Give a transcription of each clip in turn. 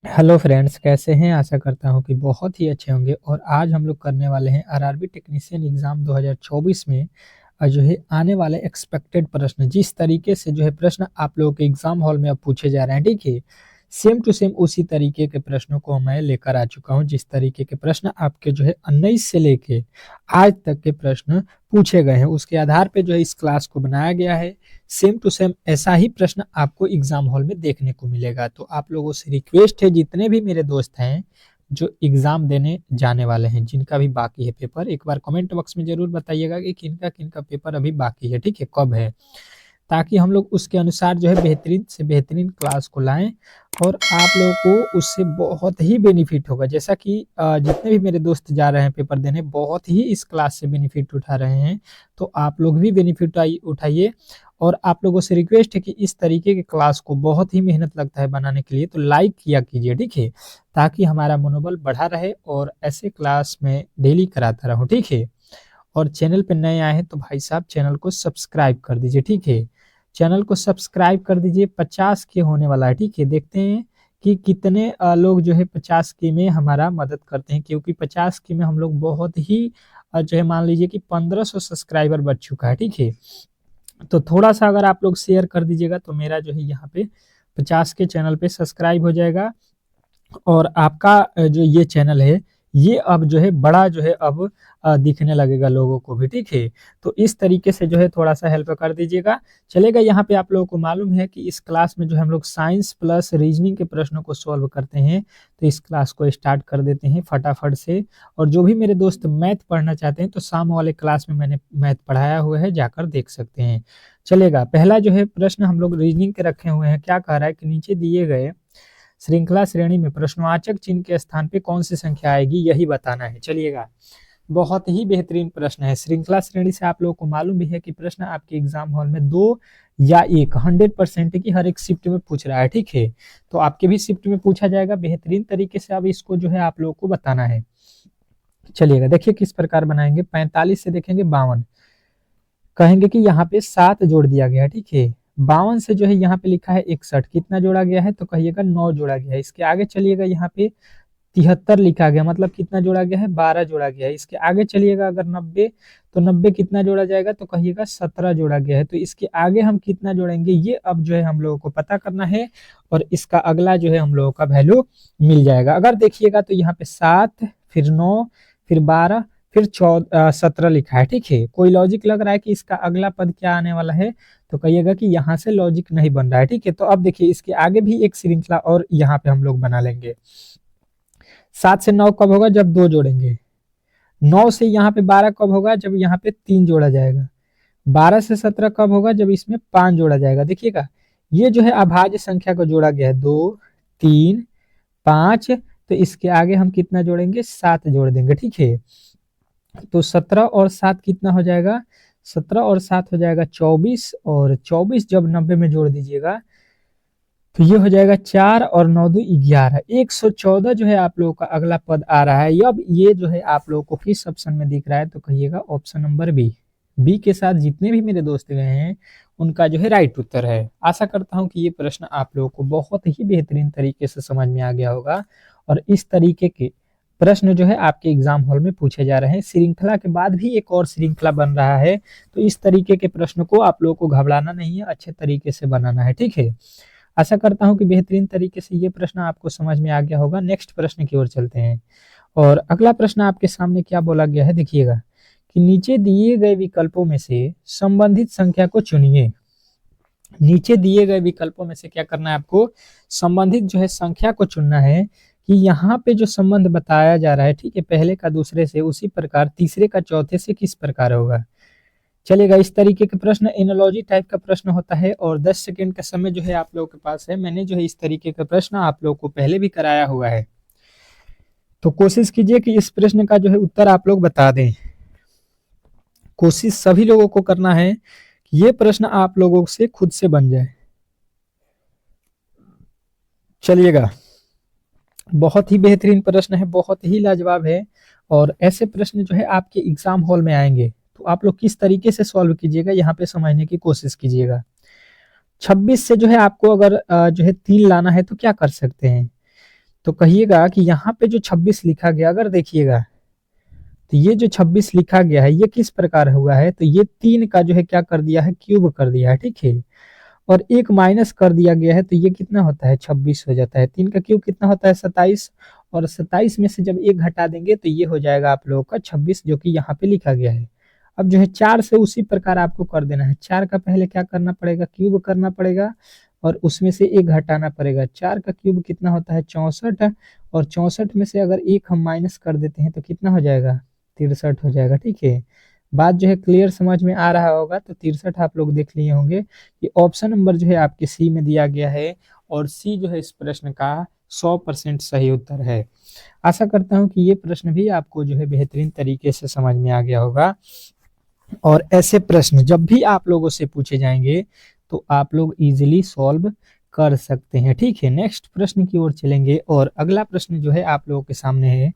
Hello friends, कैसे हैं? आशा करता हूं कि बहुत ही अच्छे होंगे। और आज हम लोग करने वाले हैं आरआरबी टेक्नीशियन एग्जाम 2024 में जो है आने वाले एक्सपेक्टेड प्रश्न। जिस तरीके से जो है प्रश्न आप लोगों के एग्जाम हॉल में अब पूछे जा रहे हैं, ठीक है, सेम टू सेम उसी तरीके के प्रश्नों को मैं लेकर आ चुका हूं। जिस तरीके के प्रश्न आपके जो है 19 से लेके आज तक के प्रश्न पूछे गए हैं, उसके आधार पे जो है इस क्लास को बनाया गया है। सेम टू सेम ऐसा ही प्रश्न आपको एग्जाम हॉल में देखने को मिलेगा। तो आप लोगों से रिक्वेस्ट है, जितने भी मेरे दोस्त हैं जो एग्जाम देने जाने वाले हैं, जिनका भी बाकी है पेपर, एक बार कमेंट बॉक्स में जरूर बताइएगा कि किनका किनका पेपर अभी बाकी है, ठीक है, कब है, ताकि हम लोग उसके अनुसार जो है बेहतरीन से बेहतरीन क्लास को लाएं और आप लोगों को उससे बहुत ही बेनिफिट होगा। जैसा कि जितने भी मेरे दोस्त जा रहे हैं पेपर देने, बहुत ही इस क्लास से बेनिफिट उठा रहे हैं। तो आप लोग भी बेनिफिट उठाइए। और आप लोगों से रिक्वेस्ट है कि इस तरीके के क्लास को, बहुत ही मेहनत लगता है बनाने के लिए, तो लाइक किया कीजिए, ठीक है, ताकि हमारा मनोबल बढ़ा रहे और ऐसे क्लास में डेली कराता रहूं, ठीक है। और चैनल पे नए आए हैं तो भाई साहब चैनल को सब्सक्राइब कर दीजिए, ठीक है। चैनल को सब्सक्राइब कर दीजिए। 50 के होने वाला है, ठीक है। देखते हैं कि कितने लोग जो है 50 के में हमारा मदद करते हैं, क्योंकि 50 के में हम लोग बहुत ही जो है मान लीजिए कि 1500 सब्सक्राइबर बढ़ चुका है, ठीक है। तो थोड़ा सा अगर आप लोग शेयर कर दीजिएगा तो मेरा जो है यहाँ पे 50 के चैनल पे सब्सक्राइब हो जाएगा। और आपका जो ये चैनल है, ये अब जो है बड़ा जो है अब दिखने लगेगा लोगों को भी, ठीक है। तो इस तरीके से जो है थोड़ा सा हेल्प कर दीजिएगा, चलेगा। यहाँ पे आप लोगों को मालूम है कि इस क्लास में जो हम लोग साइंस प्लस रीजनिंग के प्रश्नों को सॉल्व करते हैं। तो इस क्लास को स्टार्ट कर देते हैं फटाफट से। और जो भी मेरे दोस्त मैथ पढ़ना चाहते हैं तो शाम वाले क्लास में मैंने मैथ पढ़ाया हुआ है, जाकर देख सकते हैं, चलेगा। पहला जो है प्रश्न हम लोग रीजनिंग के रखे हुए हैं। क्या कह रहा है कि नीचे दिए गए श्रृंखला श्रेणी में प्रश्नवाचक चिन्ह के स्थान पे कौन सी संख्या आएगी, यही बताना है, चलिएगा। बहुत ही बेहतरीन प्रश्न है। श्रृंखला श्रेणी से आप लोगों को मालूम भी है कि प्रश्न आपके एग्जाम हॉल में 2 या 1 100% की हर एक शिफ्ट में पूछ रहा है, ठीक है। तो आपके भी शिफ्ट में पूछा जाएगा बेहतरीन तरीके से। अब इसको जो है आप लोगों को बताना है, चलिएगा। देखिए किस प्रकार बनाएंगे। 45 से देखेंगे 52, कहेंगे कि यहाँ पे 7 जोड़ दिया गया है, ठीक है। 52 से जो है यहाँ पे लिखा है 61, कितना जोड़ा गया है, तो कहिएगा 9 जोड़ा गया है। इसके आगे चलिएगा, यहाँ पे 73 लिखा गया, मतलब कितना जोड़ा गया है, 12 जोड़ा गया है। इसके आगे चलिएगा अगर 90, तो 90 कितना जोड़ा जाएगा, तो कहिएगा 17 जोड़ा गया है। तो इसके आगे हम कितना जोड़ेंगे, ये अब जो है हम लोगों को पता करना है। और इसका अगला जो है हम लोगों का वैल्यू मिल जाएगा। अगर देखिएगा तो यहाँ पे 7, फिर 9, फिर 12, फिर 17 लिखा है, ठीक है। कोई लॉजिक लग रहा है कि इसका अगला पद क्या आने वाला है, तो कहिएगा कि यहाँ से लॉजिक नहीं बन रहा है, ठीक है। तो अब देखिए इसके आगे भी एक श्रृंखला और यहाँ पे हम लोग बना लेंगे। 7 से 9 कब होगा, जब 2 जोड़ेंगे। 9 से यहाँ पे 12 कब होगा, जब यहाँ पे 3 जोड़ा जाएगा। 12 से 17 कब होगा, जब इसमें 5 जोड़ा जाएगा। देखिएगा ये जो है अभाज्य संख्या को जोड़ा गया है, 2, 3, 5। तो इसके आगे हम कितना जोड़ेंगे, 7 जोड़ देंगे, ठीक है। तो 17 और 7 कितना हो जाएगा, 17 और 7 हो जाएगा 24। और 24 जब 90 में जोड़ दीजिएगा तो ये हो जाएगा 4 और 9 दो 11, 114 जो है आप लोगों का अगला पद आ रहा है। अब ये जो है आप लोगों को किस ऑप्शन में दिख रहा है, तो कहिएगा ऑप्शन नंबर बी। बी के साथ जितने भी मेरे दोस्त गए हैं उनका जो है राइट उत्तर है। आशा करता हूं कि ये प्रश्न आप लोगों को बहुत ही बेहतरीन तरीके से समझ में आ गया होगा। और इस तरीके के प्रश्न जो है आपके एग्जाम हॉल में पूछे जा रहे हैं। श्रृंखला के बाद भी एक और श्रृंखला बन रहा है। तो इस तरीके के प्रश्न को आप लोगों को घबराना नहीं है, अच्छे तरीके से बनाना है, ठीक है। आशा करता हूं कि बेहतरीन तरीके से ये प्रश्न आपको समझ में आ गया होगा। नेक्स्ट प्रश्न की ओर चलते हैं। और अगला प्रश्न आपके सामने क्या बोला गया है, देखिएगा कि नीचे दिए गए विकल्पों में से संबंधित संख्या को चुनिए। नीचे दिए गए विकल्पों में से क्या करना है आपको, संबंधित जो है संख्या को चुनना है। कि यहाँ पे जो संबंध बताया जा रहा है, ठीक है, पहले का दूसरे से, उसी प्रकार तीसरे का चौथे से किस प्रकार होगा, चलेगा। इस तरीके के प्रश्न एनालॉजी टाइप का प्रश्न होता है। और 10 सेकंड का समय जो है आप लोगों के पास है। मैंने जो है इस तरीके का प्रश्न आप लोगों को पहले भी कराया हुआ है। तो कोशिश कीजिए कि इस प्रश्न का जो है उत्तर आप लोग बता दें। कोशिश सभी लोगों को करना है कि ये प्रश्न आप लोगों से खुद से बन जाए, चलिएगा। बहुत ही बेहतरीन प्रश्न है, बहुत ही लाजवाब है। और ऐसे प्रश्न जो है आपके एग्जाम हॉल में आएंगे तो आप लोग किस तरीके से सॉल्व कीजिएगा, यहाँ पे समझने की कोशिश कीजिएगा। 26 से जो है आपको अगर जो है 3 लाना है तो क्या कर सकते हैं, तो कहिएगा कि यहाँ पे जो 26 लिखा गया, अगर देखिएगा तो ये जो 26 लिखा गया है ये किस प्रकार हुआ है, तो ये 3 का जो है क्या कर दिया है, क्यूब कर दिया है, ठीक है। और एक माइनस कर दिया गया है तो ये कितना होता है, 26 हो जाता है। 3 का क्यूब कितना होता है, 27। और 27 में से जब एक घटा देंगे तो ये हो जाएगा आप लोगों का 26, जो कि यहाँ पे लिखा गया है। अब जो है 4 से उसी प्रकार आपको कर देना है। 4 का पहले क्या करना पड़ेगा, क्यूब करना पड़ेगा और उसमें से एक घटाना पड़ेगा। 4 का क्यूब कितना होता है, 64। और 64 में से अगर एक हम माइनस कर देते हैं तो कितना हो जाएगा, 63 हो जाएगा, ठीक है। बात जो है क्लियर समझ में आ रहा होगा। तो 63 आप लोग देख लिए होंगे कि ऑप्शन नंबर जो है आपके सी में दिया गया है और सी जो है इस प्रश्न का 100% सही उत्तर है। आशा करता हूं कि ये प्रश्न भी आपको जो है बेहतरीन तरीके से समझ में आ गया होगा। और ऐसे प्रश्न जब भी आप लोगों से पूछे जाएंगे तो आप लोग इजीली सॉल्व कर सकते हैं, ठीक है। नेक्स्ट प्रश्न की ओर चलेंगे और अगला प्रश्न जो है आप लोगों के सामने है,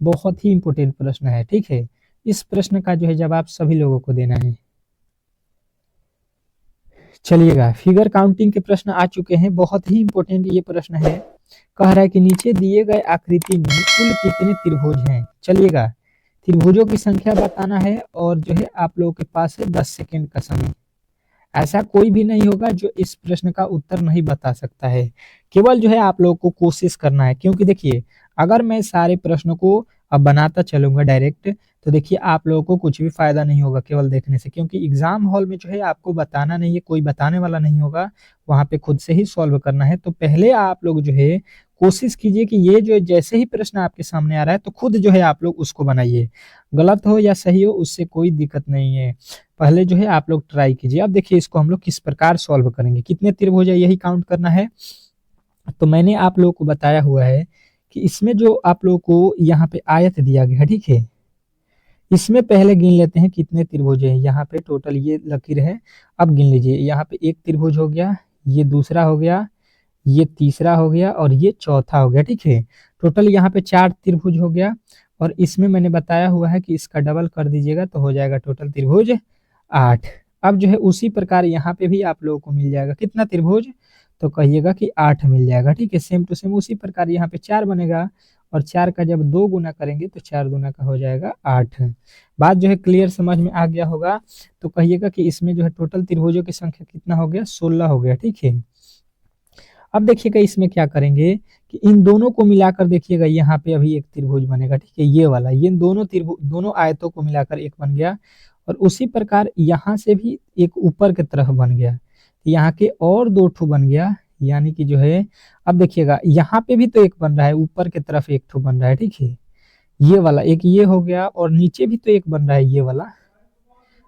बहुत ही इंपॉर्टेंट प्रश्न है, ठीक है। इस प्रश्न का जो है जवाब सभी लोगों को देना है। चलिएगा, फिगर काउंटिंग के प्रश्न आ चुके हैं, बहुत ही इंपॉर्टेंट ये प्रश्न है। कह रहा है कि नीचे दिए गए आकृति में कुल कितने त्रिभुज हैं। चलिएगा, त्रिभुजों की संख्या बताना है और जो है आप लोगों के पास है 10 सेकेंड का समय। ऐसा कोई भी नहीं होगा जो इस प्रश्न का उत्तर नहीं बता सकता है। केवल जो है आप लोगों को कोशिश करना है, क्योंकि देखिए अगर मैं सारे प्रश्नों को अब बनाता चलूंगा डायरेक्ट तो देखिए आप लोगों को कुछ भी फायदा नहीं होगा केवल देखने से, क्योंकि एग्जाम हॉल में जो है आपको बताना नहीं है, कोई बताने वाला नहीं होगा, वहां पे खुद से ही सॉल्व करना है। तो पहले आप लोग जो है कोशिश कीजिए कि ये जो जैसे ही प्रश्न आपके सामने आ रहा है तो खुद जो है आप लोग उसको बनाइए, गलत हो या सही हो उससे कोई दिक्कत नहीं है। पहले जो है आप लोग ट्राई कीजिए। अब देखिए इसको हम लोग किस प्रकार सॉल्व करेंगे, कितने त्रिभुज है यही काउंट करना है। तो मैंने आप लोगों को बताया हुआ है कि इसमें जो आप लोगों को यहाँ पे आयत दिया गया है, ठीक है, इसमें पहले गिन लेते हैं कितने त्रिभुज हैं। यहाँ पे टोटल ये लकीर है, अब गिन लीजिए। यहाँ पे एक त्रिभुज हो गया, ये दूसरा हो गया, ये तीसरा हो गया और ये चौथा हो गया, ठीक है। टोटल यहाँ पे 4 त्रिभुज हो गया और इसमें मैंने बताया हुआ है कि इसका डबल कर दीजिएगा तो हो जाएगा टोटल त्रिभुज 8। अब जो है उसी प्रकार यहाँ पे भी आप लोगों को मिल जाएगा कितना त्रिभुज, तो कहिएगा कि 8 मिल जाएगा, ठीक है। सेम टू सेम उसी प्रकार यहाँ पे 4 बनेगा और 4 का जब 2 गुना करेंगे तो 4 दूना का हो जाएगा 8। बात जो है क्लियर समझ में आ गया होगा। तो कहिएगा कि इसमें जो है टोटल त्रिभुजों की संख्या कितना हो गया, 16 हो गया, ठीक है। अब देखिएगा इसमें क्या करेंगे कि इन दोनों को मिलाकर देखिएगा यहाँ पे अभी एक त्रिभुज बनेगा, ठीक है, ये वाला, ये दोनों त्रिभुज दोनों आयतों को मिलाकर एक बन गया। और उसी प्रकार यहाँ से भी एक ऊपर की तरफ बन गया, यहाँ के और 2 ठो बन गया, यानी कि जो है अब देखिएगा यहाँ पे भी तो एक बन रहा है, ऊपर की तरफ एक ठो बन रहा है, ठीक है, ये वाला एक ये हो गया और नीचे भी तो एक बन रहा है ये वाला,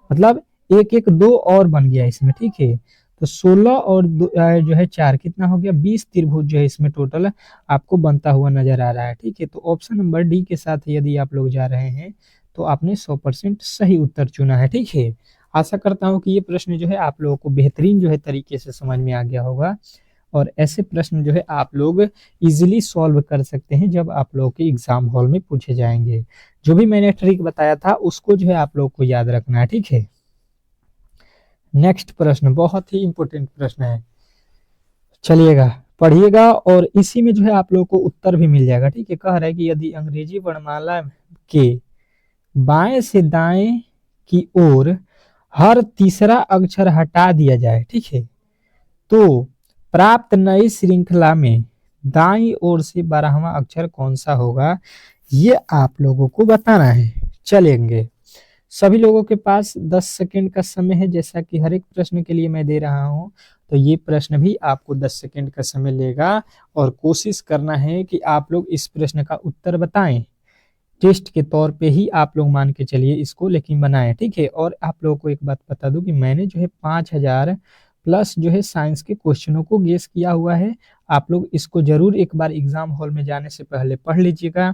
मतलब एक एक 2 और बन गया इसमें, ठीक है। तो 16 और जो है 4 कितना हो गया, 20 त्रिभुज जो है इसमें टोटल आपको बनता हुआ नजर आ रहा है, ठीक है। तो ऑप्शन नंबर डी के साथ यदि आप लोग जा रहे हैं तो आपने 100% सही उत्तर चुना है, ठीक है। आशा करता हूँ कि ये प्रश्न जो है आप लोगों को बेहतरीन जो है तरीके से समझ में आ गया होगा और ऐसे प्रश्न जो है आप लोग इजीली सॉल्व कर सकते हैं जब आप लोगों के एग्जाम हॉल में पूछे जाएंगे। जो भी मैंने ट्रिक बताया था उसको जो है आप लोग को याद रखना है, ठीक है। नेक्स्ट प्रश्न बहुत ही इंपॉर्टेंट प्रश्न है, चलिएगा पढ़िएगा और इसी में जो है आप लोगों को उत्तर भी मिल जाएगा, ठीक है। कह रहा है कि यदि अंग्रेजी वर्णमाला के बाएं से दाएं की ओर हर तीसरा अक्षर हटा दिया जाए, ठीक है, तो प्राप्त नई श्रृंखला में दाईं ओर से 12वां अक्षर कौन सा होगा, ये आप लोगों को बताना है। चलेंगे, सभी लोगों के पास 10 सेकंड का समय है, जैसा कि हर एक प्रश्न के लिए मैं दे रहा हूं। तो ये प्रश्न भी आपको 10 सेकंड का समय लेगा और कोशिश करना है कि आप लोग इस प्रश्न का उत्तर बताएं। टेस्ट के तौर पे ही आप लोग मान के चलिए इसको, लेकिन बनाएं, ठीक है। और आप लोगों को एक बात बता दूं कि मैंने जो है 5000 प्लस जो है साइंस के क्वेश्चनों को गेस किया हुआ है। आप लोग इसको जरूर एक बार एग्जाम हॉल में जाने से पहले पढ़ लीजिएगा।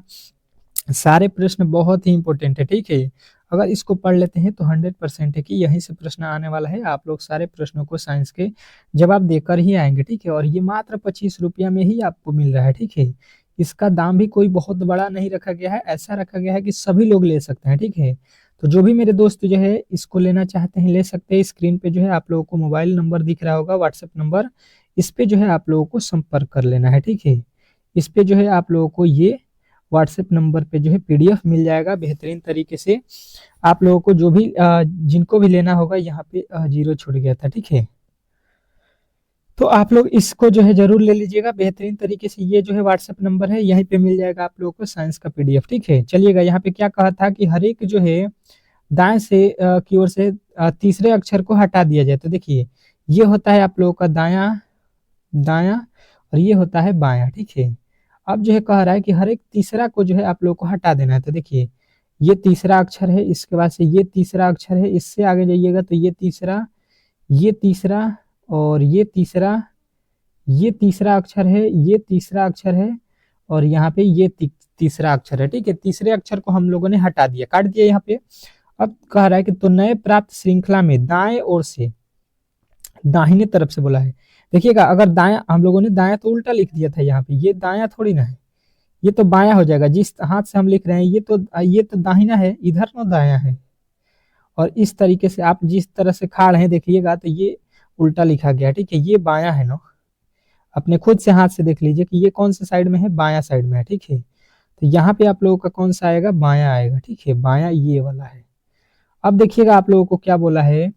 सारे प्रश्न बहुत ही इंपॉर्टेंट है, ठीक है। अगर इसको पढ़ लेते हैं तो 100% है कि यहीं से प्रश्न आने वाला है। आप लोग सारे प्रश्नों को साइंस के जवाब देकर ही आएंगे, ठीक है। और ये मात्र 25 रुपया में ही आपको मिल रहा है, ठीक है। इसका दाम भी कोई बहुत बड़ा नहीं रखा गया है, ऐसा रखा गया है कि सभी लोग ले सकते हैं, ठीक है। तो जो भी मेरे दोस्त जो है इसको लेना चाहते हैं ले सकते हैं। स्क्रीन पे जो है आप लोगों को मोबाइल नंबर दिख रहा होगा, व्हाट्सएप नंबर, इस पे जो है आप लोगों को संपर्क कर लेना है, ठीक है। इस पे जो है आप लोगों को ये व्हाट्सएप नंबर पे जो है पीडीएफ मिल जाएगा बेहतरीन तरीके से। आप लोगों को जो भी जिनको भी लेना होगा, यहाँ पे 0 छूट गया था, ठीक है। तो आप लोग इसको जो है जरूर ले लीजिएगा बेहतरीन तरीके से। ये जो है व्हाट्सएप नंबर है, यहीं पे मिल जाएगा आप लोगों को साइंस का पीडीएफ, ठीक है। चलिएगा, यहाँ पे क्या कहा था कि हर एक जो है दाएं से की ओर से तीसरे अक्षर को हटा दिया जाए। तो देखिए, ये होता है आप लोगों का दाया दाया और ये होता है बायां, ठीक है। अब जो है कह रहा है कि हर एक तीसरा को जो है आप लोगों को हटा देना है। तो देखिए, ये तीसरा अक्षर है, इसके बाद से ये तीसरा अक्षर है, इससे आगे जाइएगा तो ये तीसरा और ये तीसरा अक्षर है, ये तीसरा अक्षर है और यहाँ पे ये तीसरा अक्षर है, ठीक है। तीसरे अक्षर को हम लोगों ने हटा दिया, काट दिया यहाँ पे। अब कह रहा है कि तो नए प्राप्त श्रृंखला में दाएं ओर से दाहिने तरफ से बोला है। देखिएगा, अगर दाया हम लोगों ने दाया तो उल्टा लिख दिया था यहाँ पे, ये दाया थोड़ी ना है, ये तो बाया हो जाएगा। जिस हाथ से हम लिख रहे हैं ये तो दाहिना है, इधर ना दाया है। और इस तरीके से आप जिस तरह से खा रहे हैं देखिएगा तो ये उल्टा लिखा गया, ठीक है। ये बाया है ना, अपने खुद से हाथ से देख लीजिए कि ये कौन सा साइड में है, बाया साइड में है, ठीक है। तो यहाँ पे आप लोगों का कौन सा आएगा, बाया आएगा, ठीक है। बाया ये वाला है। अब देखिएगा आप लोगों को क्या बोला है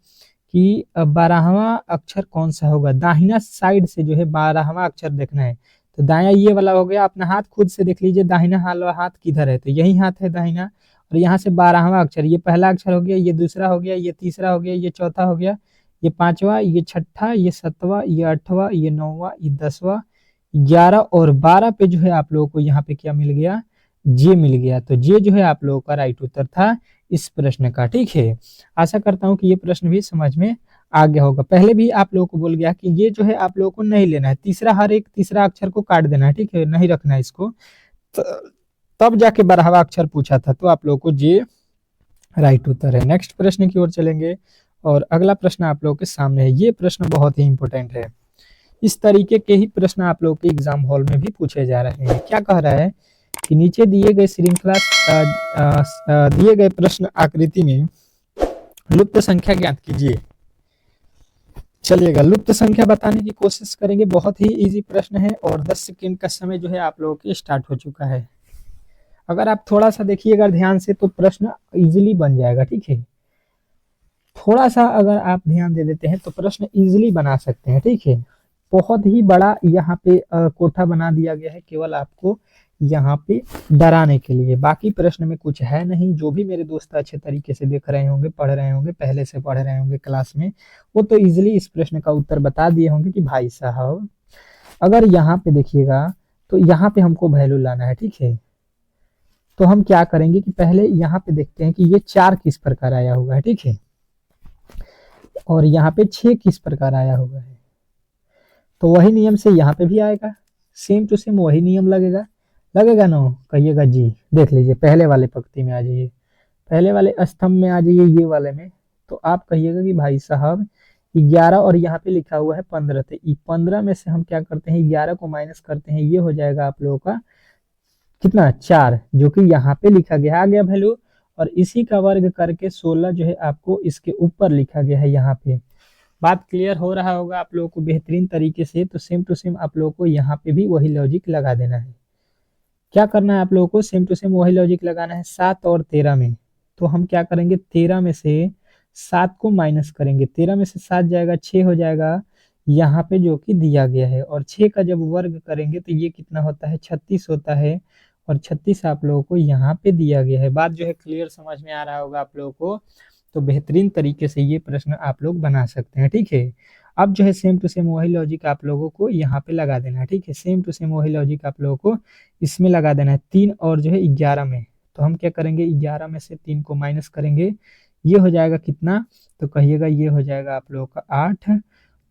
कि 12वां अक्षर कौन सा होगा, दाहिना साइड से जो है 12वां अक्षर देखना है। तो दाया ये वाला हो गया, अपना हाथ खुद से देख लीजिए दाहिना हाथ किधर है, तो यही हाथ है दाहिना। और यहाँ से 12वां अक्षर, ये पहला अक्षर हो गया, ये दूसरा हो गया, ये तीसरा हो गया, ये चौथा हो गया, ये 5वां, ये 6ठा, ये 7वां, ये 8वां, ये 9वां, ये 10वां, 11 और 12 पे जो है आप लोगों को यहाँ पे क्या मिल गया, जे मिल गया। तो जे जो है आप लोगों का राइट उत्तर था इस प्रश्न का, ठीक है। आशा करता हूं कि ये प्रश्न भी समझ में आ गया होगा। पहले भी आप लोगों को बोल गया कि ये जो है आप लोगों को नहीं लेना है, हर एक तीसरा अक्षर को काट देना है, ठीक है, नहीं रखना है इसको। तब जाके 12वां अक्षर पूछा था, तो आप लोगों को ये राइट उत्तर है। नेक्स्ट प्रश्न की ओर चलेंगे और अगला प्रश्न आप लोगों के सामने है। ये प्रश्न बहुत ही इंपॉर्टेंट है। इस तरीके के ही प्रश्न आप लोगों के एग्जाम हॉल में भी पूछे जा रहे हैं। क्या कह रहा है कि नीचे दिए गए श्रृंखला दिए गए प्रश्न आकृति में लुप्त संख्या ज्ञात कीजिए। चलिएगा, लुप्त संख्या बताने की कोशिश करेंगे। बहुत ही इजी प्रश्न है और 10 सेकेंड का समय जो है आप लोगों के स्टार्ट हो चुका है। अगर आप थोड़ा सा देखिएगा ध्यान से तो प्रश्न इजीली बन जाएगा, ठीक है। थोड़ा सा अगर आप ध्यान दे देते हैं तो प्रश्न इजीली बना सकते हैं, ठीक है। बहुत ही बड़ा यहाँ पे कोठा बना दिया गया है केवल आपको यहाँ पे डराने के लिए। बाकी प्रश्न में कुछ है नहीं। जो भी मेरे दोस्त अच्छे तरीके से देख रहे होंगे, पढ़ रहे होंगे, पहले से पढ़ रहे होंगे क्लास में, वो तो इजीली इस प्रश्न का उत्तर बता दिए होंगे कि भाई साहब अगर यहाँ पे देखिएगा तो यहाँ पे हमको वैल्यू लाना है, ठीक है। तो हम क्या करेंगे कि पहले यहाँ पे देखते हैं कि ये 4 किस प्रकार आया हुआ है, ठीक है, और यहाँ पे 6 किस प्रकार आया हुआ है। तो वही नियम से यहाँ पे भी आएगा, सेम टू सेम वही नियम लगेगा ना, कहिएगा जी। देख लीजिए, पहले वाले पंक्ति में आ जाइए, पहले वाले स्तंभ में आ जाइए, ये वाले में। तो आप कहिएगा कि भाई साहब 11 और यहाँ पे लिखा हुआ है 15, तो 15 में से हम क्या करते हैं, 11 को माइनस करते हैं, ये हो जाएगा आप लोगों का कितना, 4, जो कि यहाँ पे लिखा गया, आ गया वैल्यू। और इसी का वर्ग करके 16 जो है आपको इसके ऊपर लिखा गया है यहाँ पे। बात क्लियर हो रहा होगा आप लोगों को बेहतरीन तरीके से। तो सेम टू सेम आप लोगों को यहाँ पे भी वही लॉजिक लगा देना है। क्या करना है आप लोगों को, सेम टू सेम वही लॉजिक लगाना है 7 और 13 में। तो हम क्या करेंगे, 13 में से 7 को माइनस करेंगे, 13 में से 7 जाएगा, 6 हो जाएगा यहाँ पे जो कि दिया गया है। और 6 का जब वर्ग करेंगे तो ये कितना होता है, 36 होता है। और 36 आप लोगों को यहाँ पे दिया गया है। बात जो है क्लियर समझ में आ रहा होगा आप लोगों को। तो बेहतरीन तरीके से ये प्रश्न आप लोग बना सकते हैं, ठीक है। अब जो है सेम टू सेम वही लॉजिक आप लोगों को यहाँ पे लगा देना है, ठीक है। सेम टू सेम वही लॉजिक आप लोगों को इसमें लगा देना है, 3 और जो है 11 में। तो हम क्या करेंगे, 11 में से 3 को माइनस करेंगे, ये हो जाएगा कितना, तो कहिएगा ये हो जाएगा आप लोगों का 8।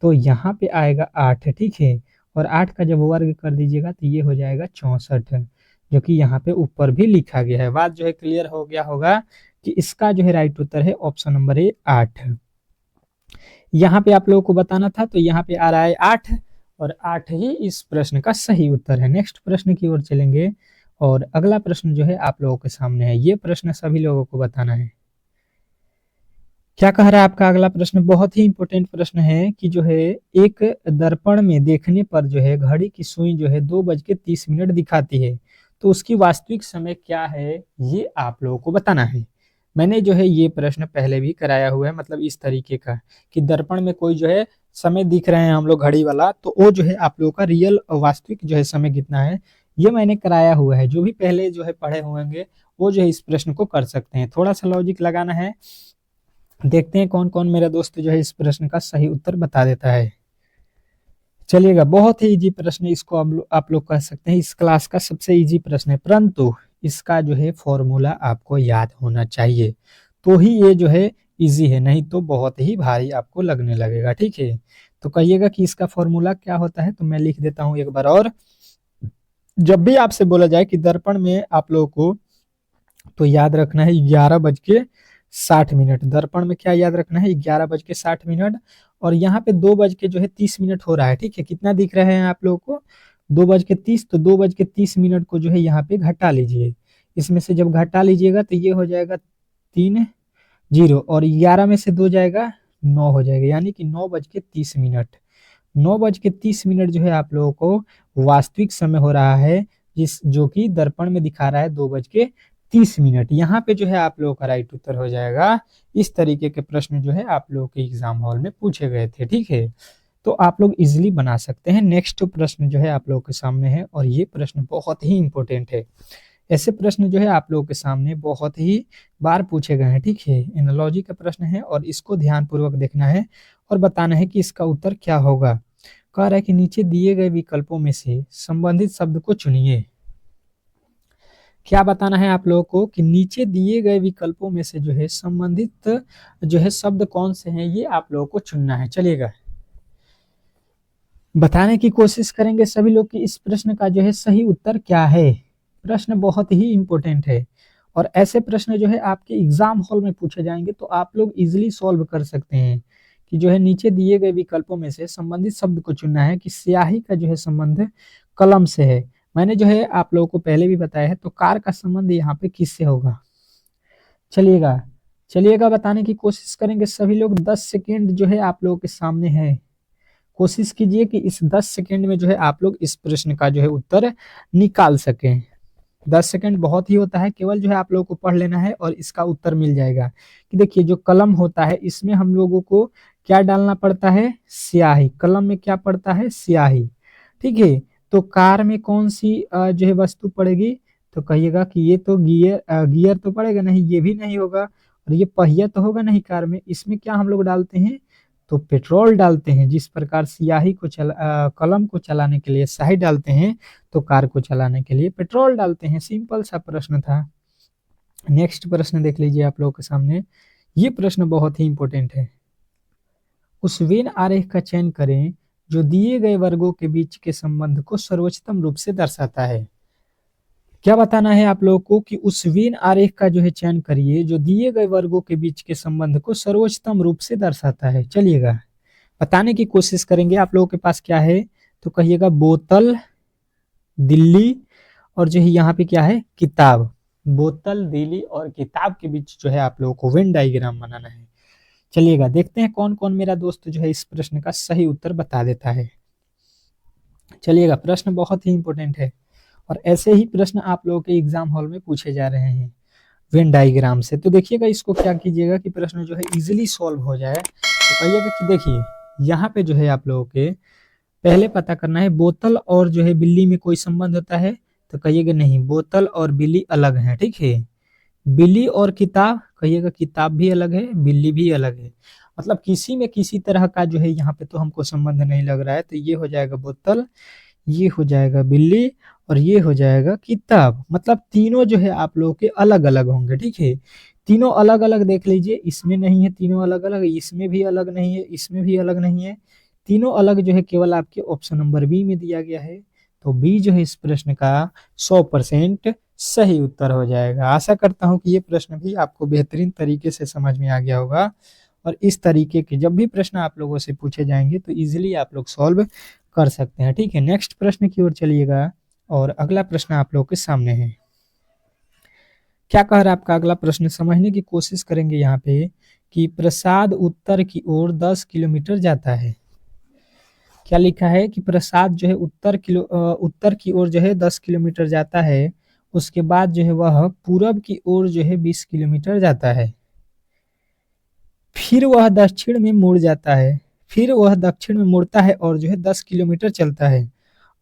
तो यहाँ पे आएगा 8, ठीक है। और 8 का जब वर्ग कर दीजिएगा तो ये हो जाएगा 64, जो कि यहाँ पे ऊपर भी लिखा गया है। बात जो है क्लियर हो गया होगा कि इसका जो है राइट उत्तर है ऑप्शन नंबर ए 8। यहाँ पे आप लोगों को बताना था, तो यहाँ पे आ रहा है 8 और 8 ही इस प्रश्न का सही उत्तर है। नेक्स्ट प्रश्न की ओर चलेंगे और अगला प्रश्न जो है आप लोगों के सामने है। ये प्रश्न सभी लोगों को बताना है। क्या कह रहा है आपका अगला प्रश्न? बहुत ही इंपॉर्टेंट प्रश्न है कि जो है एक दर्पण में देखने पर जो है घड़ी की सुई जो है 2:30 दिखाती है, तो उसकी वास्तविक समय क्या है, ये आप लोगों को बताना है। मैंने जो है ये प्रश्न पहले भी कराया हुआ है, मतलब इस तरीके का कि दर्पण में कोई जो है समय दिख रहे हैं हम लोग घड़ी वाला, तो वो जो है आप लोगों का रियल वास्तविक जो है समय कितना है, ये मैंने कराया हुआ है। जो भी पहले जो है पढ़े होंगे वो जो है इस प्रश्न को कर सकते हैं। थोड़ा सा लॉजिक लगाना है, देखते हैं कौन कौन मेरा दोस्त जो है इस प्रश्न का सही उत्तर बता देता है। चलिएगा, बहुत ही इजी प्रश्न है, इसको आप लोग कह सकते हैं इस क्लास का सबसे इजी प्रश्न है, परंतु इसका जो है फॉर्मूला आपको याद होना चाहिए, तो ही ये जो है इजी है, नहीं तो बहुत ही भारी आपको लगने लगेगा। ठीक है, तो कहिएगा कि इसका फॉर्मूला क्या होता है, तो मैं लिख देता हूं एक बार और। जब भी आपसे बोला जाए कि दर्पण में आप लोगों को, तो याद रखना है 11:60। दर्पण में क्या याद रखना है, 11:60। और यहाँ पे 2 जो है 30 हो रहा है। ठीक है, कितना दिख रहे हैं आप लोगों को, 2:30, तो 2:30 को जो है यहाँ पे घटा लीजिए। इसमें से जब घटा लीजिएगा तो ये हो जाएगा 3-0, और 11 में से 2 जाएगा 9 हो जाएगा, यानी कि 9:30। 9:30 जो है आप लोगों को वास्तविक समय हो रहा है, जिस जो कि दर्पण में दिखा रहा है 2:30। यहाँ पे जो है आप लोगों का राइट उत्तर हो जाएगा। इस तरीके के प्रश्न जो है आप लोगों के एग्जाम हॉल में पूछे गए थे। ठीक है, तो आप लोग इजिली बना सकते हैं। नेक्स्ट प्रश्न जो है आप लोगों के सामने है, और ये प्रश्न बहुत ही इंपॉर्टेंट है। ऐसे प्रश्न जो है आप लोगों के सामने बहुत ही बार पूछे गए हैं। ठीक है, एनालॉजी का प्रश्न है, और इसको ध्यानपूर्वक देखना है और बताना है कि इसका उत्तर क्या होगा। कह रहा है कि नीचे दिए गए विकल्पों में से संबंधित शब्द को चुनिए। क्या बताना है आप लोगों को कि नीचे दिए गए विकल्पों में से जो है संबंधित जो है शब्द कौन से हैं, ये आप लोगों को चुनना है। चलिएगा, बताने की कोशिश करेंगे सभी लोग कि इस प्रश्न का जो है सही उत्तर क्या है। प्रश्न बहुत ही इंपॉर्टेंट है, और ऐसे प्रश्न जो है आपके एग्जाम हॉल में पूछे जाएंगे, तो आप लोग इजिली सॉल्व कर सकते हैं। कि जो है नीचे दिए गए विकल्पों में से संबंधित शब्द को चुनना है कि स्याही का जो है संबंध कलम से है। मैंने जो है आप लोगों को पहले भी बताया है, तो कार का संबंध यहाँ पे किससे होगा। चलिएगा, चलिएगा बताने की कोशिश करेंगे सभी लोग। 10 सेकेंड जो है आप लोगों के सामने है। कोशिश कीजिए कि इस 10 सेकेंड में जो है आप लोग इस प्रश्न का जो है उत्तर निकाल सकें। 10 सेकेंड बहुत ही होता है, केवल जो है आप लोगों को पढ़ लेना है और इसका उत्तर मिल जाएगा। कि देखिए, जो कलम होता है इसमें हम लोगों को क्या डालना पड़ता है, स्याही। कलम में क्या पड़ता है, स्याही। ठीक है, तो कार में कौन सी जो है वस्तु पड़ेगी, तो कहिएगा कि ये तो गियर तो पड़ेगा नहीं, ये भी नहीं होगा, और ये पहिया तो होगा नहीं कार में। इसमें क्या हम लोग डालते हैं, तो पेट्रोल डालते हैं। जिस प्रकार स्याही को कलम को चलाने के लिए स्याही डालते हैं, तो कार को चलाने के लिए पेट्रोल डालते हैं। सिंपल सा प्रश्न था। नेक्स्ट प्रश्न देख लीजिए आप लोगों के सामने। ये प्रश्न बहुत ही इंपॉर्टेंट है। उस वेन आरेख का चयन करें जो दिए गए वर्गों के बीच के संबंध को सर्वोच्चतम रूप से दर्शाता है। क्या बताना है आप लोगों को कि उस वेन आरेख का जो है चयन करिए जो दिए गए वर्गों के बीच के संबंध को सर्वोच्चतम रूप से दर्शाता है। चलिएगा, बताने की कोशिश करेंगे। आप लोगों के पास क्या है, तो कहिएगा बोतल, दिल्ली, और जो है यहाँ पे क्या है, किताब। बोतल, दिल्ली और किताब के बीच जो है आप लोगों को वेन डायग्राम बनाना है। चलिएगा, देखते हैं कौन कौन मेरा दोस्त जो है इस प्रश्न का सही उत्तर बता देता है। चलिएगा, प्रश्न बहुत ही इंपॉर्टेंट है, और ऐसे ही प्रश्न आप लोगों के एग्जाम हॉल में पूछे जा रहे हैं वेन डायग्राम से। तो देखिएगा, इसको क्या कीजिएगा कि प्रश्न जो है इजीली सॉल्व हो जाए। तो कहिएगा कि देखिए, यहाँ पे जो है आप लोगों के पहले पता करना है बोतल और जो है बिल्ली में कोई संबंध होता है, तो कहिएगा नहीं, बोतल और बिल्ली अलग है। ठीक है, बिल्ली और किताब, कहिएगा किताब भी अलग है, बिल्ली भी अलग है। मतलब किसी में किसी तरह का जो है यहाँ पे तो हमको संबंध नहीं लग रहा है। तो ये हो जाएगा बोतल, ये हो जाएगा बिल्ली, और ये हो जाएगा किताब। मतलब तीनों जो है आप लोगों के अलग अलग होंगे। ठीक है, तीनों अलग अलग देख लीजिए, इसमें नहीं है, तीनों अलग अलग, इसमें भी अलग नहीं है, इसमें भी अलग नहीं है। तीनों अलग जो है केवल आपके ऑप्शन नंबर बी में दिया गया है। तो बी जो है इस प्रश्न का 100% सही उत्तर हो जाएगा। आशा करता हूं कि ये प्रश्न भी आपको बेहतरीन तरीके से समझ में आ गया होगा, और इस तरीके के जब भी प्रश्न आप लोगों से पूछे जाएंगे तो इजीली आप लोग सॉल्व कर सकते हैं। ठीक है, नेक्स्ट प्रश्न की ओर चलिएगा, और अगला प्रश्न आप लोगों के सामने है। क्या कह रहा है आपका अगला प्रश्न, समझने की कोशिश करेंगे यहाँ पे कि प्रसाद उत्तर की ओर 10 किलोमीटर जाता है। क्या लिखा है कि प्रसाद जो है उत्तर की ओर जो है 10 किलोमीटर जाता है, उसके बाद जो है वह पूरब की ओर जो है 20 किलोमीटर जाता है, फिर वह दक्षिण में मुड़ जाता है, फिर वह दक्षिण में मुड़ता है और जो है 10 किलोमीटर चलता है,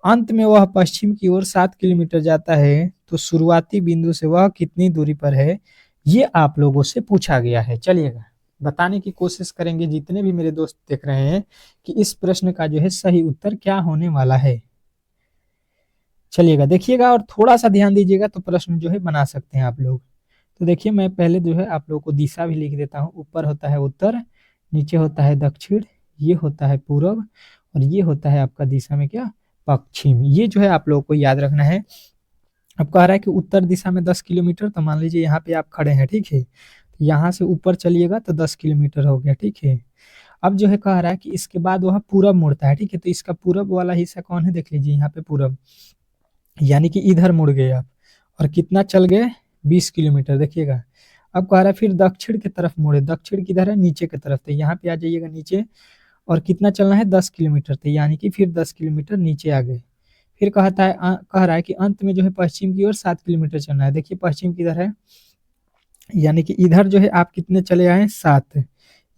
अंत में वह पश्चिम की ओर 7 किलोमीटर जाता है। तो शुरुआती बिंदु से वह कितनी दूरी पर है, ये आप लोगों से पूछा गया है। चलिएगा बताने की कोशिश करेंगे जितने भी मेरे दोस्त देख रहे हैं कि इस प्रश्न का जो है सही उत्तर क्या होने वाला है। चलिएगा देखिएगा और थोड़ा सा ध्यान दीजिएगा तो प्रश्न जो है बना सकते हैं आप लोग। तो देखिए मैं पहले जो है आप लोगों को दिशा भी लिख देता हूँ। ऊपर होता है उत्तर, नीचे होता है दक्षिण, ये होता है पूरब और ये होता है आपका दिशा में क्या, पश्चिम। ये जो है आप लोगों को याद रखना है। अब कह रहा है कि उत्तर दिशा में 10 किलोमीटर, तो मान लीजिए यहाँ पे आप खड़े हैं, ठीक है। तो यहाँ से ऊपर चलिएगा तो 10 किलोमीटर हो गया, ठीक है। अब जो है कह रहा है कि इसके बाद वह पूरब मुड़ता है, ठीक है। तो इसका पूरब वाला हिस्सा कौन है, देख लीजिए यहाँ पे पूरब, यानी कि इधर मुड़ गए आप और कितना चल गए, 20 किलोमीटर। देखिएगा अब कह रहा है फिर दक्षिण की तरफ मुड़े, दक्षिण किधर है, नीचे की तरफ। तो यहाँ पे आ जाइएगा नीचे और कितना चलना है, 10 किलोमीटर। तो यानी कि फिर 10 किलोमीटर नीचे आ गए। फिर कह रहा है कि अंत में जो है पश्चिम की ओर 7 किलोमीटर चलना है। देखिए पश्चिम किधर है, यानी कि इधर जो है आप कितने चले आए हैं, 7।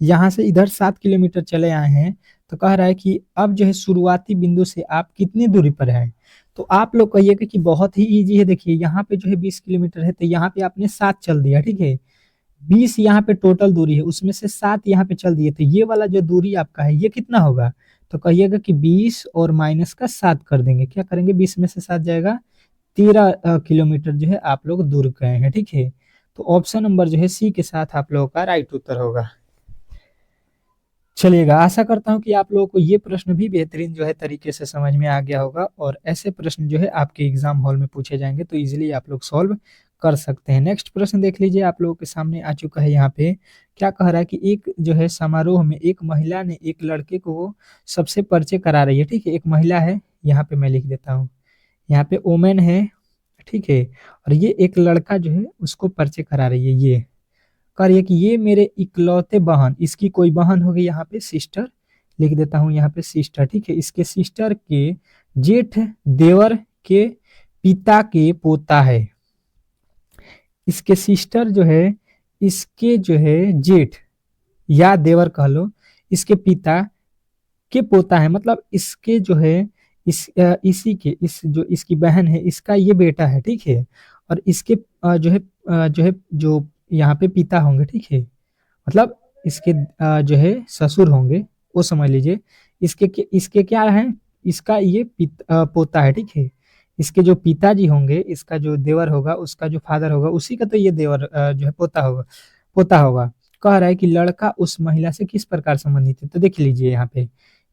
यहाँ से इधर 7 किलोमीटर चले आए हैं। तो कह रहा है कि अब जो है शुरुआती बिंदु से आप कितनी दूरी पर हैं। तो आप लोग कहिएगा कि बहुत ही इजी है। देखिए यहाँ पे जो है 20 किलोमीटर है, तो यहाँ पे आपने 7 चल दिया, ठीक है। 20 यहाँ पे टोटल दूरी है, उसमें से 7 यहाँ पे चल दिए, तो ये वाला जो दूरी आपका है ये कितना होगा। तो कहिएगा कि 20 और माइनस का 7 कर देंगे। क्या करेंगे, 20 में से 7 जाएगा, 13 किलोमीटर जो है आप लोग दूर गए हैं, ठीक है। तो ऑप्शन नंबर जो है सी के साथ आप लोगों का राइट उत्तर होगा। चलिएगा आशा करता हूँ कि आप लोगों को ये प्रश्न भी बेहतरीन जो है तरीके से समझ में आ गया होगा और ऐसे प्रश्न जो है आपके एग्जाम हॉल में पूछे जाएंगे तो इजीली आप लोग सॉल्व कर सकते हैं। नेक्स्ट प्रश्न देख लीजिए, आप लोगों के सामने आ चुका है। यहाँ पे क्या कह रहा है कि एक जो है समारोह में एक महिला ने एक लड़के को सबसे परिचय करा रही है, ठीक है। एक महिला है, यहाँ पे मैं लिख देता हूँ, यहाँ पे ओमेन है, ठीक है। और ये एक लड़का जो है उसको परिचय करा रही है। ये कह रही है कि ये मेरे इकलौते बहन, इसकी कोई बहन होगी, यहाँ पे सिस्टर लिख देता हूँ, यहाँ पे सिस्टर, ठीक है। इसके सिस्टर के जेठ देवर के पिता के पोता है। इसके सिस्टर जो है, इसके जो है जेठ या देवर कह लो, इसके पिता के पोता है, मतलब इसके जो है इसी के इस जो इसकी बहन है इसका ये बेटा है, ठीक है। और इसके जो यहाँ पे पिता होंगे, ठीक है, मतलब इसके जो है ससुर होंगे, वो समझ लीजिए। इसके क्या है, इसका ये पोता है, ठीक है। इसके जो पिताजी होंगे, इसका जो देवर होगा, उसका जो फादर होगा, उसी का तो ये देवर जो है पोता होगा। कह रहा है कि लड़का उस महिला से किस प्रकार संबंधित है। तो देख लीजिए यहाँ पे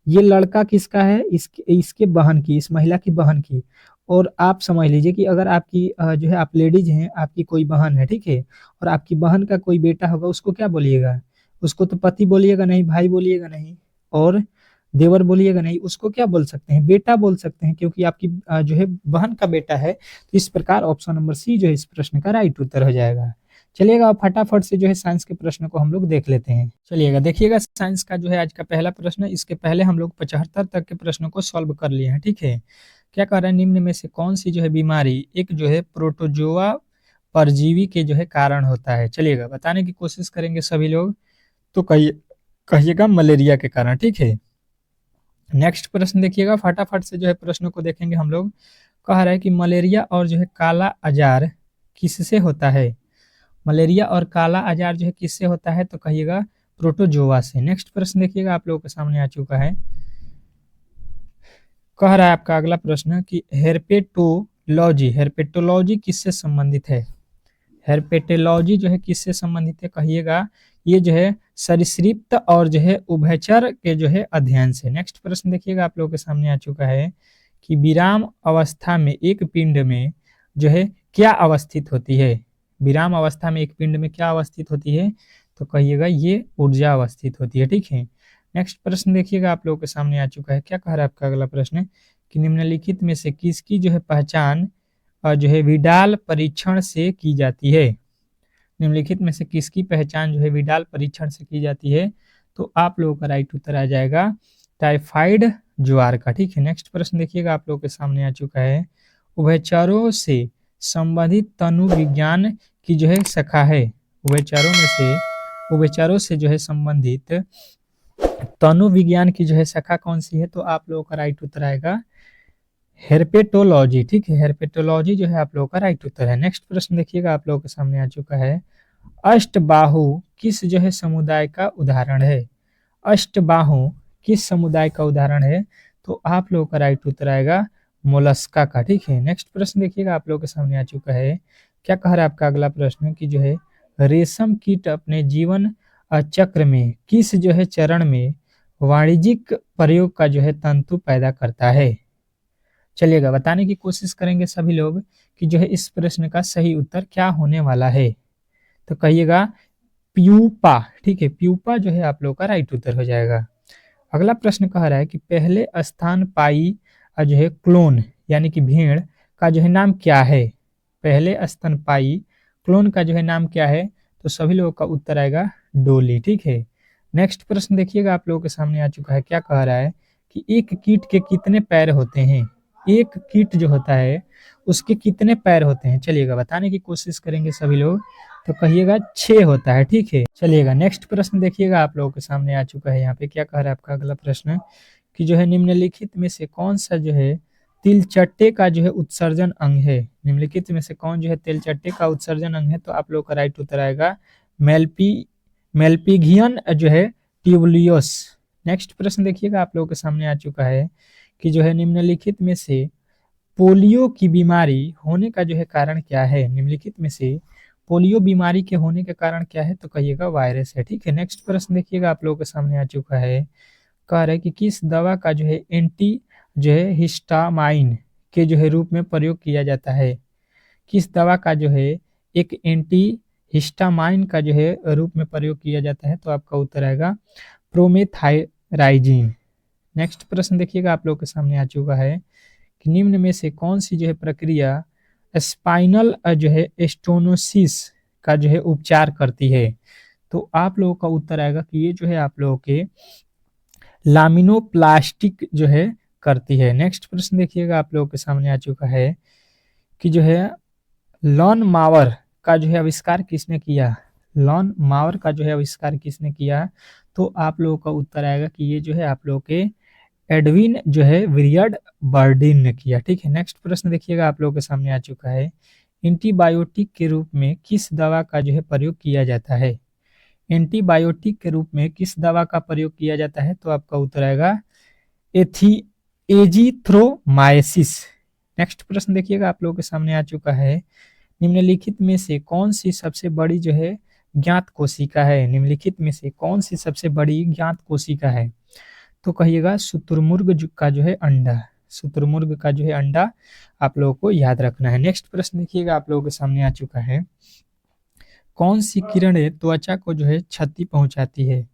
ये लड़का किसका है, इसके बहन की, इस महिला की बहन की। और आप समझ लीजिए कि अगर आपकी जो है आप लेडीज हैं, आपकी कोई बहन है, ठीक है, और आपकी बहन का कोई बेटा होगा, उसको क्या बोलिएगा, उसको तो पति बोलिएगा नहीं, भाई बोलिएगा नहीं, और देवर बोलिएगा नहीं, उसको क्या बोल सकते हैं, बेटा बोल सकते हैं, क्योंकि आपकी जो है बहन का बेटा है। तो इस प्रकार ऑप्शन नंबर सी जो है इस प्रश्न का राइट उत्तर हो जाएगा। चलिएगा अब फटाफट से जो है साइंस के प्रश्न को हम लोग देख लेते हैं। चलिएगा देखिएगा साइंस का जो है आज का पहला प्रश्न, इसके पहले हम लोग 75 तक के प्रश्नों को सॉल्व कर लिए हैं, ठीक है। क्या कह रहा है, निम्न में से कौन सी जो है बीमारी एक जो है प्रोटोजोआ परजीवी के जो है कारण होता है। चलिएगा बताने की कोशिश करेंगे सभी लोग, तो कहिएगा मलेरिया के कारण, ठीक है। नेक्स्ट प्रश्न देखिएगा, फटाफट से जो है प्रश्नों को देखेंगे हम लोग। कह रहा है कि मलेरिया और जो है काला अजार किससे होता है। मलेरिया और काला अजार जो है किससे होता है, तो कहिएगा प्रोटोजोआ से। नेक्स्ट प्रश्न देखिएगा, आप लोगों के सामने आ चुका है। कह रहा है आपका अगला प्रश्न कि हेरपेटोलॉजी किससे संबंधित है। हेरपेटोलॉजी जो है किससे संबंधित है, कहिएगा ये जो है सरीसृप और जो है उभयचर के जो है अध्ययन से। नेक्स्ट प्रश्न देखिएगा, आप लोगों के सामने आ चुका है कि विराम अवस्था में एक पिंड में जो है क्या अवस्थित होती है। विराम अवस्था में एक पिंड में क्या अवस्थित होती है, तो कहिएगा ये ऊर्जा अवस्थित होती है, ठीक है। नेक्स्ट प्रश्न देखिएगा, आप लोगों के सामने आ चुका है। क्या कह रहा है आपका अगला प्रश्न कि निम्नलिखित में से किसकी जो है पहचान जो है विडाल परीक्षण से की जाती है। निम्नलिखित में से किसकी पहचान जो है विडाल परीक्षण से की जाती है? तो आप लोगों का राइट उत्तर आ जाएगा टाइफाइड ज्वार का। ठीक है, नेक्स्ट प्रश्न देखिएगा, आप लोगों के सामने आ चुका है। उभयचरों से संबंधित तनु विज्ञान की जो है शाखा है। उभयचरों से जो है संबंधित तनु विज्ञान की जो है शाखा कौन सी है? तो आप लोगों का राइट उत्तर आएगा हेर्पेटोलॉजी। ठीक है, हेर्पेटोलॉजी जो है आप लोगों का राइट उत्तर है। नेक्स्ट प्रश्न देखिएगा, आप लोगों के सामने आ चुका है। अष्टबाहु किस जो है समुदाय का उदाहरण है? अष्टबाहु किस समुदाय का उदाहरण है? तो आप लोगों का राइट उत्तर आएगा मोलस्का का। ठीक है, नेक्स्ट प्रश्न देखिएगा, आप लोगों के सामने आ चुका है। क्या कह रहा है आपका अगला प्रश्न कि जो है रेशम कीट अपने जीवन चक्र में किस जो है चरण में वाणिज्यिक प्रयोग का जो है तंतु पैदा करता है? चलिएगा बताने की कोशिश करेंगे सभी लोग कि जो है इस प्रश्न का सही उत्तर क्या होने वाला है। तो कहिएगा प्यूपा। ठीक है, प्यूपा जो है आप लोग का राइट उत्तर हो जाएगा। अगला प्रश्न कह रहा है कि पहले स्थान पाई जो है क्लोन यानी कि भेड़ का जो है नाम क्या है? पहले स्तनपाई क्लोन का जो है नाम क्या है? तो सभी लोगों का उत्तर आएगा डोली। ठीक है, नेक्स्ट प्रश्न देखिएगा, आप लोगों के सामने आ चुका है। क्या कह रहा है कि एक कीट के कितने पैर होते हैं? एक कीट जो होता है उसके कितने पैर होते हैं? चलिएगा बताने की कोशिश करेंगे सभी लोग। तो कहिएगा 6 होता है। ठीक है, चलिएगा नेक्स्ट प्रश्न देखिएगा, आप लोगों के सामने आ चुका है। यहाँ पे क्या कह रहा है आपका अगला प्रश्न कि जो है निम्नलिखित में से कौन सा जो है तिलचट्टे का जो है उत्सर्जन अंग है? निम्नलिखित में से कौन जो है तिलचट्टे का उत्सर्जन अंग है? तो आप लोग का राइट उत्तर आएगा मेल्पिघियन जो है ट्यूबुलियस। नेक्स्ट प्रश्न देखिएगा, आप लोगों के सामने आ चुका है कि जो है निम्नलिखित में से पोलियो की बीमारी होने का जो है कारण क्या है? निम्नलिखित में से पोलियो बीमारी के होने के कारण क्या है? तो कहिएगा वायरस है। ठीक है, नेक्स्ट प्रश्न देखिएगा, आप लोगों के सामने आ चुका है। कह रहा है कि किस दवा का जो है एंटी जो है हिस्टामाइन के जो है रूप में प्रयोग किया जाता है? किस दवा का जो है एक एंटी हिस्टामाइन का जो है रूप में प्रयोग किया जाता है? तो आपका उत्तर आएगा प्रोमेथायराइजिन। नेक्स्ट प्रश्न देखिएगा, आप लोगों के सामने आ चुका है कि निम्न में से कौन सी जो है प्रक्रिया स्पाइनल जो है स्टोनोसिस का जो है उपचार करती है? तो आप लोगों का उत्तर आएगा कि ये जो है आप लोगों के लामिनोप्लास्टिक जो है करती है। नेक्स्ट प्रश्न देखिएगा, आप लोगों के सामने आ चुका है कि जो है लॉन मावर का जो है आविष्कार किसने किया? लॉन मावर का जो है आविष्कार किसने किया? तो आप लोगों का उत्तर आएगा कि ये जो है आप लोगों के एडविन जो है विलियर्ड बर्डिन ने किया। ठीक है, नेक्स्ट प्रश्न देखिएगा, आप लोगों के सामने आ चुका है। एंटीबायोटिक के रूप में किस दवा का जो है प्रयोग किया जाता है? एंटीबायोटिक के रूप में किस दवा का प्रयोग किया जाता है? तो आपका उत्तर आएगा एजिथ्रोमाइसिस। नेक्स्ट प्रश्न देखिएगा, आप लोगों के सामने आ चुका है। निम्नलिखित में से कौन सी सबसे बड़ी जो है ज्ञात कोशिका है? निम्नलिखित में से कौन सी सबसे बड़ी ज्ञात कोशिका है? तो कहिएगा शुतुरमुर्ग का जो है अंडा। शुतुरमुर्ग का जो है अंडा आप लोगों को याद रखना है। नेक्स्ट प्रश्न देखिएगा, आप लोगों के सामने आ चुका है। कौन सी किरणें त्वचा को जो है क्षति पहुंचाती है?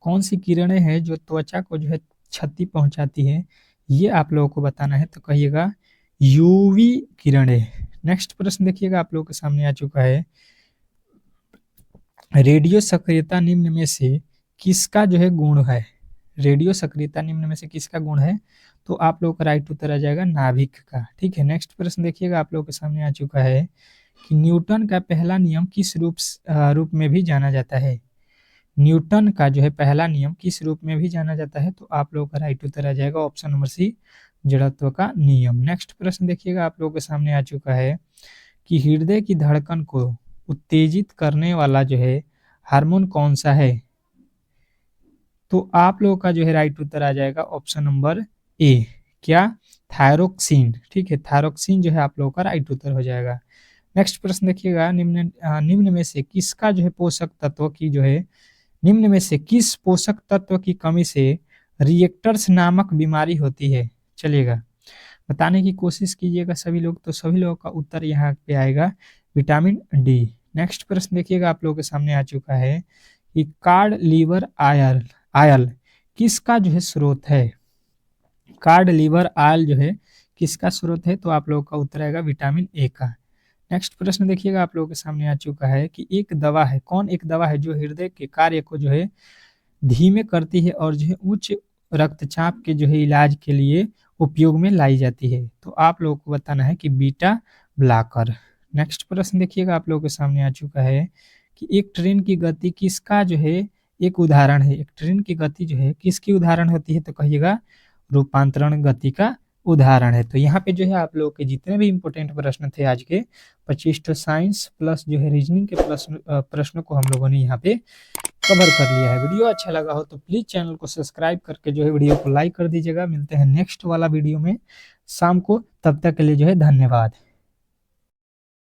कौन सी किरणें हैं जो त्वचा को जो है क्षति पहुंचाती है? ये आप लोगों को बताना है। तो कहिएगा यूवी किरणें। नेक्स्ट प्रश्न देखिएगा, आप लोगों के सामने आ चुका है। रेडियो सक्रियता निम्न में से किसका जो है गुण है? रेडियो सक्रियता निम्न में से किसका गुण है? तो आप लोगों का राइट उत्तर आ जाएगा नाभिक का। ठीक है, नेक्स्ट प्रश्न देखिएगा, आप लोगों के सामने आ चुका है कि न्यूटन का पहला नियम किस रूप में भी जाना जाता है? न्यूटन का जो है पहला नियम किस रूप में भी जाना जाता है? तो आप लोगों का राइट उत्तर आ जाएगा ऑप्शन नंबर सी, जड़त्व का नियम। नेक्स्ट प्रश्न देखिएगा, आप लोगों के सामने आ चुका है कि हृदय की धड़कन को उत्तेजित करने वाला जो है हार्मोन कौन सा है? तो आप लोगों का जो है राइट उत्तर आ जाएगा ऑप्शन नंबर ए, क्या? थायरोक्सिन। ठीक है, थायरोक्सिन जो है आप लोगों का राइट उत्तर हो जाएगा। नेक्स्ट प्रश्न देखिएगा, निम्न में से किसका जो है पोषक तत्व की जो है निम्न में से किस पोषक तत्व की कमी से रिएक्टर्स नामक बीमारी होती है? चलिएगा बताने की कोशिश कीजिएगा सभी लोग। तो सभी लोगों का उत्तर यहाँ पे आएगा विटामिन डी। नेक्स्ट प्रश्न देखिएगा, आप लोगों के सामने आ चुका है कि कार्ड लीवर आयल किसका जो है स्रोत है? कार्ड लीवर आयल जो है किसका स्रोत है? तो आप लोगों का उत्तर आएगा विटामिन ए का। नेक्स्ट प्रश्न देखिएगा आप लोगों के सामने आ चुका है कि एक दवा है, कौन एक दवा है जो हृदय के कार्य को जो है धीमे करती है और जो है उच्च रक्तचाप के जो है इलाज के लिए उपयोग में लाई जाती है। तो आप लोगों को बताना है कि बीटा ब्लॉकर। नेक्स्ट प्रश्न देखिएगा आप लोगों के सामने आ चुका है कि एक ट्रेन की गति किसका जो है एक उदाहरण है। एक ट्रेन की गति जो है किसकी उदाहरण होती है, तो कहिएगा रूपांतरण गति का उदाहरण है। तो यहाँ पे जो है आप लोगों के जितने भी इंपॉर्टेंट प्रश्न थे आज के 25 तो साइंस प्लस जो है रीजनिंग के प्रश्नों को हम लोगों ने यहाँ पे कवर कर लिया है। वीडियो अच्छा लगा हो तो प्लीज चैनल को सब्सक्राइब करके जो है वीडियो को लाइक कर दीजिएगा। मिलते हैं नेक्स्ट वाला वीडियो में शाम को, तब तक के लिए जो है धन्यवाद।